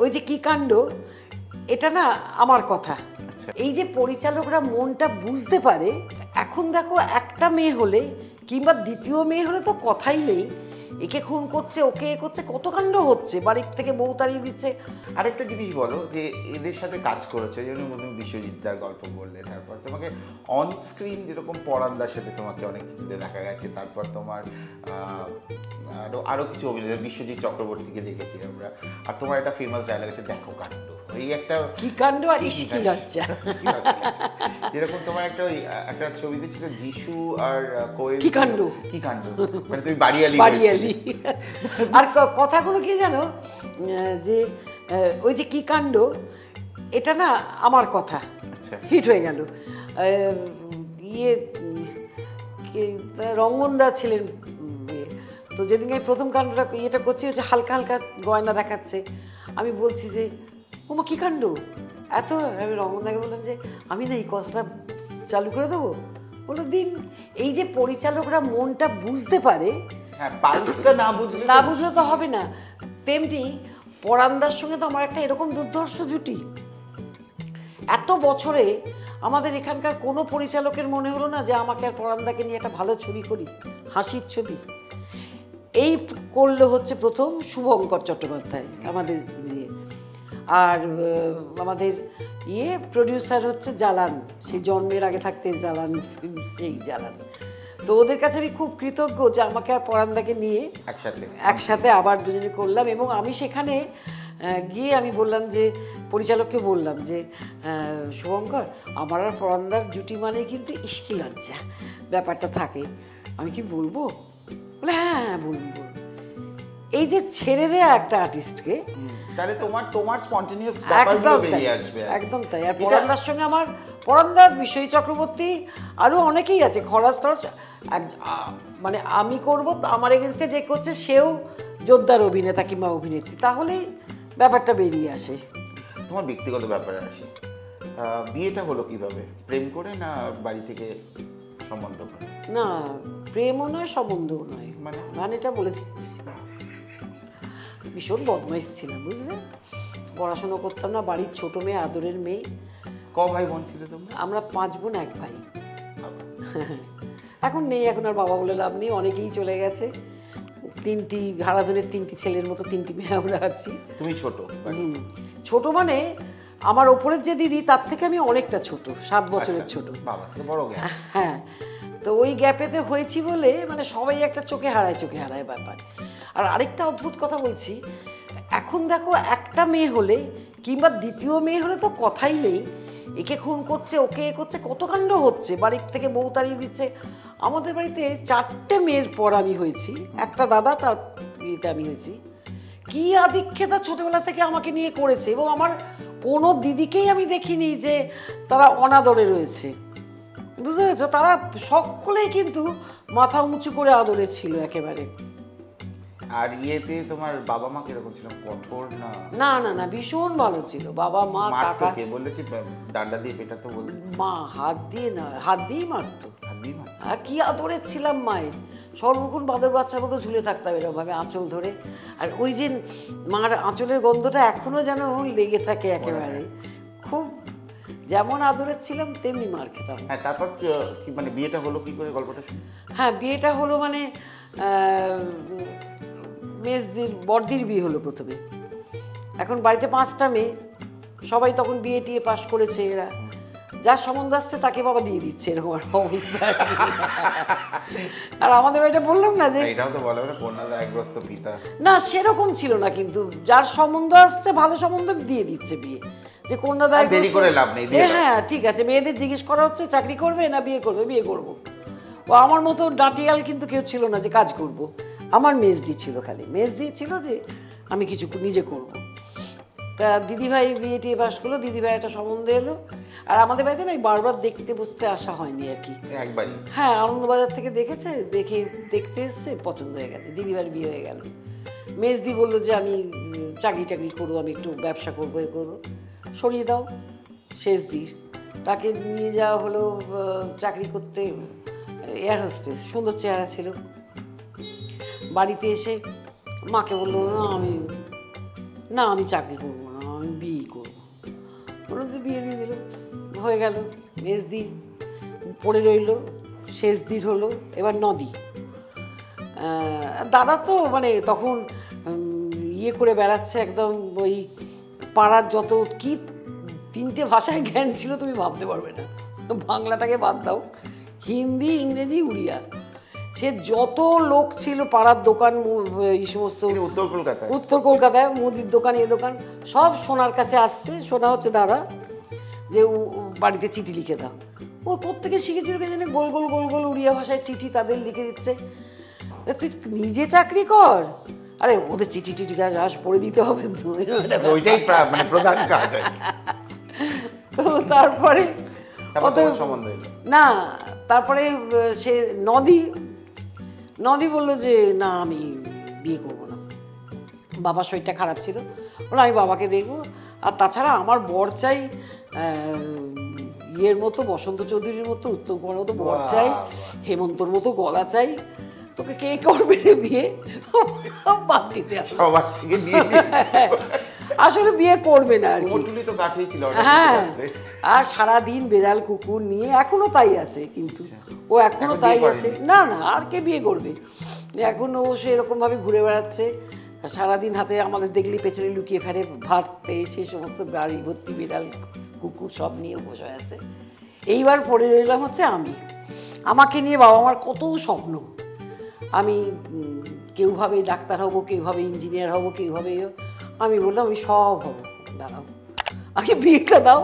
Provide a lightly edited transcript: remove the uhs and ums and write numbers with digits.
ওই যে কি কাণ্ড, এটা না আমার কথা। এই যে পরিচালকরা মনটা বুঝতে পারে, এখন দেখো একটা মেয়ে হলে কিংবা দ্বিতীয় মেয়ে হলে তো কথাই নেই, একে খুন করছে, ওকে এ করছে, কত কাণ্ড হচ্ছে, বাড়ির থেকে বউ তাড়িয়ে দিচ্ছে। আরেকটা জিনিস বলো, যে এদের সাথে কাজ করেছো, এই জন্য তুমি বিশ্বজিৎদার গল্প বললে, তারপর তোমাকে অন স্ক্রিন যেরকম পরান্দার সাথে তোমাকে অনেক কিছুতে দেখা গেছে, তারপর তোমার আরো কিছু অভিনেতা বিশ্বজিৎ চক্রবর্তীকে দেখেছি আমরা, আর তোমার একটা ফেমাস ডায়লগ আছে, দেখো কাণ্ড, এই একটা কি কাণ্ড আর ইস্কি লজ্জা। যেরকম তোমার একটা ছবিতে ছিল যিশু আর কোয়েল, কি কাণ্ড, কি কাণ্ড, মানে তুমি বাড়িয়ালি। আর কথাগুলো কি জানো, যে ওই যে কি কাণ্ড, এটা না আমার কথা, হিট হয়ে গেল। ইয়ে রঙ্গনদা ছিলেন, তো যেদিন আমি প্রথম কাণ্ডটা ইয়েটা করছি, হচ্ছে হালকা হালকা গয়না দেখাচ্ছে, আমি বলছি যে ওমা কি কাণ্ড এত, আমি রঙ্গনদাকে বললাম যে আমি না এই কথাটা চালু করে দেবো, বললো দিন। এই যে পরিচালকরা মনটা বুঝতে পারে, না বুঝলে তো হবে না। তেমনি পরান্দার সঙ্গে তো আমার একটা এরকম দুর্ধর্ষ জুটি, এত বছরে আমাদের এখানকার কোনো পরিচালকের মনে হলো না যে আমাকে আর পরান্দাকে নিয়ে একটা ভালো ছবি করি, হাসির ছবি। এই করলো হচ্ছে প্রথম শুভঙ্কর চট্টোপাধ্যায় আমাদের যে, আর আমাদের প্রডিউসার হচ্ছে জালান, সেই জন্মের আগে থাকতে জালান, সেই জালান। তো ওদের কাছে আমি খুব কৃতজ্ঞ যে আমাকে আর পরান্দাকে নিয়ে একসাথে আবার দুজনে করলাম। এবং আমি সেখানে গিয়ে আমি বললাম যে, পরিচালককে বললাম যে শুভঙ্কর, আমার আর পরান্দার জুটি মানে কিন্তু ইস্কি লজ্জা ব্যাপারটা থাকে, আমি কি বলবো? বলে হ্যাঁ বলবো। এই যে ছেড়ে দেয়া একটা আর্টিস্টকে, তাহলে তোমার স্পন্টেনিয়াস ব্যাপারগুলো বেরিয়ে আসবে। একদম তাই। আর পরান্দার সঙ্গে আমার, পরান্দার বিশ্বজিৎ চক্রবর্তী আরও অনেকেই আছে, খরাজ তরজ, মানে আমি করবো, আমার এগেনস্টে যে করছে সেও জোরদার অভিনেতা কিংবা অভিনেত্রী, তাহলেই ব্যাপারটা বেরিয়ে আসে। তোমার ব্যক্তিগত ব্যাপারে আসে, বিয়েটা হলো কিভাবে? প্রেম করে না বাড়ি থেকে সম্বন্ধ করে? না, প্রেমও নয়, সম্বন্ধও নয়, মানে এটা বলে দিচ্ছি, ভীষণ বদমাইশ ছিলাম বুঝলে, পড়াশোনা করতাম না, বাড়ির ছোট মেয়ে, আদরের মেয়ে। ক ভাই বোন ছিল তোমরা? আমরা 5 বোন 1 ভাই। এখন নেই, এখন আর বাবা বলে লাভ নেই, অনেকেই চলে গেছে। 3টি হারাধনের 3টি ছেলের মতো 3টি মেয়ে আমরা আছি। তুমি ছোট? ছোট মানে আমার ওপরের যে দিদি, তার থেকে আমি অনেকটা ছোট, 7 বছরের ছোট। হ্যাঁ, তো ওই গ্যাপেতে হয়েছি বলে মানে সবাই একটা চোখে হারায় ব্যাপার। আর আরেকটা অদ্ভুত কথা বলছি, এখন দেখো একটা মেয়ে হলে কিংবা দ্বিতীয় মেয়ে হলে তো কথাই নেই, একে খুন করছে, ওকে এ করছে, কত কাণ্ড হচ্ছে, বাড়ির থেকে বউ তাড়িয়ে দিচ্ছে। আমাদের বাড়িতে 4টে মেয়ের পর আমি হয়েছি, একটা দাদা, তার বিয়েতে আমি হয়েছি। কি আদিক্ষেতা ছোটবেলা থেকে আমাকে নিয়ে করেছে, এবং আমার কোনো দিদিকেই আমি দেখিনি যে তারা অনাদরে রয়েছে, বুঝতে পেরেছো? তারা সকলেই কিন্তু মাথা উঁচু করে আদরে ছিল একেবারে। আর ইয়েতে তোমার বাবা মা কিরকম ছিল? কঠোর না? না না না, ভীষণ ভালো ছিল বাবা মা। কাকা বলেছি ডান্ডা দিয়ে পেটা তো বল, মা হাত দিয়ে না, হাত দিয়েই মারতো। আর কি আদরের ছিলাম মায়ের, সর্বক্ষণ বাদর বাচ্চার মতো ঝুলে থাকতাম এরকম ভাবে আঁচল ধরে। আর ওই যে মার আঁচলের গন্ধটা এখনো যেন লেগে থাকে একেবারে, খুব যেমন আদরের ছিলাম তেমনি মার খেতাম। হ্যাঁ, তারপর মানে বিয়েটা হলো কি করে, গল্পটা শুনি। হ্যাঁ, বিয়েটা হলো মানে মেজদির বড়দির বিয়ে হলো প্রথমে। এখন বাড়িতে 5টা মেয়ে, সবাই তখন বিয়ে টিয়ে পাশ করেছে, এরা যার সম্বন্ধ আসছে তাকে বাবা দিয়ে দিচ্ছে, এরকম একটা অবস্থা। আর আমাদের বাড়িটা বললাম না যে এটাও তো বলে না কন্যাদায়গ্রস্ত পিতা, না সেরকম ছিল না, কিন্তু যার সম্বন্ধ আসছে ভালো সম্বন্ধ দিয়ে দিচ্ছে বিয়ে, যে কন্যাদায়গ্রস্ত, দেরি করে লাভ নেই। হ্যাঁ ঠিক আছে, মেয়েদের জিজ্ঞেস করা হচ্ছে চাকরি করবে না বিয়ে করবে, বিয়ে করবো। ও আমার মতো ডাঁটিয়াল কিন্তু কেউ ছিল না যে কাজ করব। আমার মেজদি ছিল, খালি মেজদি ছিল যে আমি কিছু নিজে করব। তা দিদিভাই বিয়ে টিয়ে পাস করলো, দিদিভাই একটা সম্বন্ধ এলো। আর আমাদের বাড়িতে না বারবার দেখতে বসতে আসা হয়নি আর কি, একবারই। হ্যাঁ, আনন্দবাজার থেকে দেখেছে, দেখে দেখতে এসছে, পছন্দ হয়ে গেছে, দিদিভাইয়ের বিয়ে হয়ে গেল। মেজদি বললো যে আমি চাকরি করবো, আমি একটু ব্যবসা করবো, এ করবো, সরিয়ে দাও। শেষদির তাকে নিয়ে যাওয়া হলো চাকরি করতে, এয়ার হোস্টেস, সুন্দর চেহারা ছিল। বাড়িতে এসে মাকে বললো না আমি না আমি চাকরি করবো না, আমি বিয়ে করবো। বললাম যে বিয়ে দিয়ে দিল, হয়ে গেল। মেজদি পড়ে রইল, শেষ দিন হলো, এবার নদী। দাদা তো মানে তখন ইয়ে করে বেড়াচ্ছে একদম, ওই পাড়ার যত কি 3টে ভাষায় জ্ঞান ছিল তুমি ভাবতে পারবে না। বাংলাটাকে বাদ দাও, হিন্দি, ইংরেজি, উড়িয়া। সে যত লোক ছিল পাড়ার দোকান, এই সমস্ত উত্তর কলকাতায় মুদির দোকান, এ দোকান সব সোনার কাছে আসছে। সোনা হচ্ছে দাদা, যে বাড়িতে চিঠি লিখে দাও। ও প্রত্যেকে শিখেছিল কে জানে, গোল গোল গোল গোল উড়িয়া ভাষায় চিঠি তাদের লিখে দিচ্ছে। তুই নিজে চাকরি কর, আরে ওদের চিঠি টিঠি আস পড়ে দিতে হবে তো, ওইটাই মানে প্রধান কাজ। তো তারপরে না, তারপরে সে নদী বললো যে না আমি বিয়ে করবো না, বাবার শরীরটা খারাপ ছিল, বলো আমি বাবাকে দেখবো। আর তাছাড়া আমার বর চাই ইয়ের মতো, বসন্ত চৌধুরীর মতো, উত্তম কুমারের মতো বর চাই, হেমন্তর মতো গলা চাই। তোকে কে করবে রে বিয়ে? বাদ দিতে সবার থেকে আসলে বিয়ে করবে না আর কি। হ্যাঁ, আর সারাদিন বেড়াল কুকুর নিয়ে এখনো তাই আছে, কিন্তু ও এখনো তাই আছে। না না, আর কে বিয়ে করবে? এখন ও সে এরকম ভাবে ঘুরে বেড়াচ্ছে, সারাদিন হাতে আমাদের দেখলি পেছনে লুকিয়ে ফেলে ভাবতে, সে সমস্ত বাড়ি ভর্তি বিড়াল কুকুর সব নিয়ে বসে আছে। এইবার পড়ে রইলাম হচ্ছে আমি, আমাকে নিয়ে বাবা আমার কত স্বপ্ন। আমি কেউ ভাবে ডাক্তার হব, কেউ ভাবে ইঞ্জিনিয়ার হব, কেউ ভাবে। আমি বললাম আমি সব হব, দাঁড়াও আগে বিয়েটা দাও।